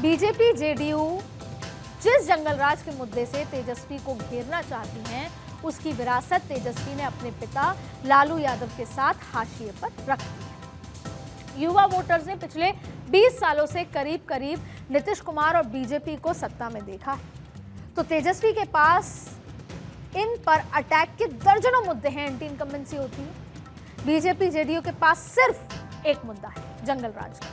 BJP JDU जिस जंगल राज के मुद्दे से तेजस्वी को घेरना चाहती हैं, उसकी विरासत तेजस्वी ने अपने पिता लालू यादव के साथ हाशिए पर रख दी है। युवा वोटर्स ने पिछले 20 सालों से करीब करीब नीतीश कुमार और बीजेपी को सत्ता में देखा है, तो तेजस्वी के पास इन पर अटैक के दर्जनों मुद्दे हैं। एंटी इनकम्बेंसी होती है। बीजेपी जेडीयू के पास सिर्फ एक मुद्दा है, जंगल राज का,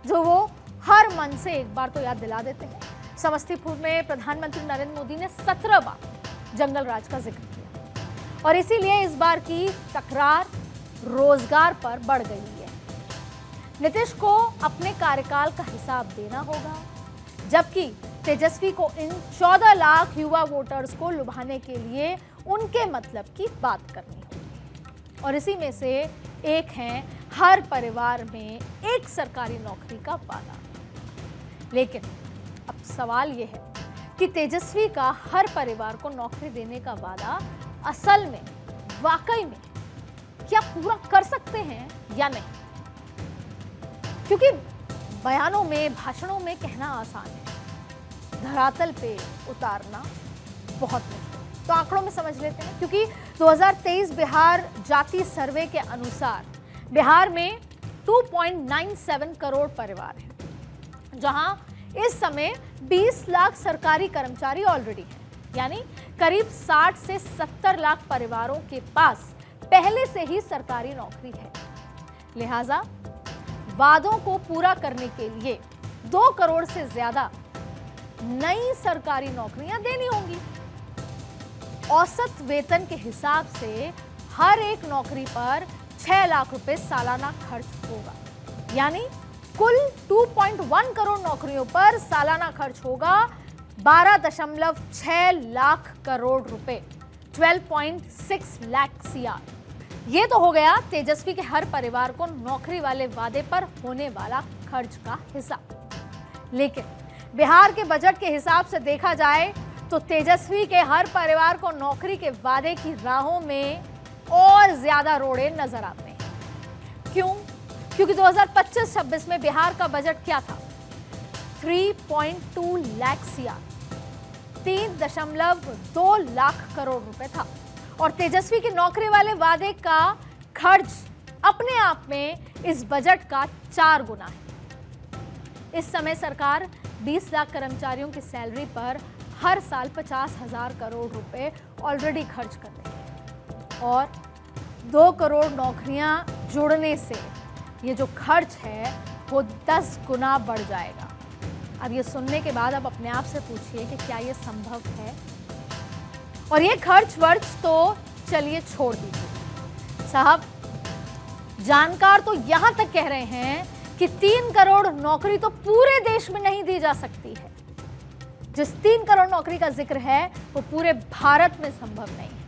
जो वो हर मन से एक बार तो याद दिला देते हैं। समस्तीपुर में प्रधानमंत्री नरेंद्र मोदी ने 17 बार जंगल राज का जिक्र किया और इसीलिए इस बार की तकरार रोजगार पर बढ़ गई है। नीतीश को अपने कार्यकाल का हिसाब देना होगा, जबकि तेजस्वी को इन 14 लाख युवा वोटर्स को लुभाने के लिए उनके मतलब की बात करनी होगी। और इसी में से एक है हर परिवार में एक सरकारी नौकरी का वादा। लेकिन अब सवाल यह है कि तेजस्वी का हर परिवार को नौकरी देने का वादा असल में वाकई में क्या पूरा कर सकते हैं या नहीं, क्योंकि बयानों में, भाषणों में कहना आसान है, धरातल पे उतारना बहुत मुश्किल है। तो आंकड़ों में समझ लेते हैं, क्योंकि 2023 बिहार जाति सर्वे के अनुसार बिहार में 2.97 करोड़ परिवार हैं, जहां इस समय 20 लाख सरकारी कर्मचारी ऑलरेडी हैं, यानी करीब 60 से 70 लाख परिवारों के पास पहले से ही सरकारी नौकरी है। लिहाजा वादों को पूरा करने के लिए 2 करोड़ से ज्यादा नई सरकारी नौकरियां देनी होंगी। औसत वेतन के हिसाब से हर एक नौकरी पर 6 लाख रुपए सालाना खर्च होगा, यानी कुल 2.1 करोड़ नौकरियों पर सालाना खर्च होगा 12.6 लाख करोड़ रुपए, 12.6 लाख CR। ये तो हो गया तेजस्वी के हर परिवार को नौकरी वाले वादे पर होने वाला खर्च का हिसाब। लेकिन बिहार के बजट के हिसाब से देखा जाए तो तेजस्वी के हर परिवार को नौकरी के वादे की राहों में और ज्यादा रोड़े नजर आते हैं। क्यों? क्योंकि 2025-26 में बिहार का बजट क्या था? 3.2 लाख CR, 3.2 लाख करोड़ रुपए था। और तेजस्वी के नौकरी वाले वादे का खर्च अपने आप में इस बजट का 4 गुना है। इस समय सरकार 20 लाख कर्मचारियों की सैलरी पर हर साल 50,000 करोड़ रुपए ऑलरेडी खर्च कर रही है, और 2 करोड़ नौकरियां जुड़ने से ये जो खर्च है वो 10 गुना बढ़ जाएगा। अब ये सुनने के बाद अब अपने आप से पूछिए कि क्या ये संभव है? और ये खर्च वर्च तो चलिए छोड़ दीजिए साहब, जानकार तो यहां तक कह रहे हैं कि 3 करोड़ नौकरी तो पूरे देश में नहीं दी जा सकती है। जिस 3 करोड़ नौकरी का जिक्र है वो पूरे भारत में संभव नहीं है।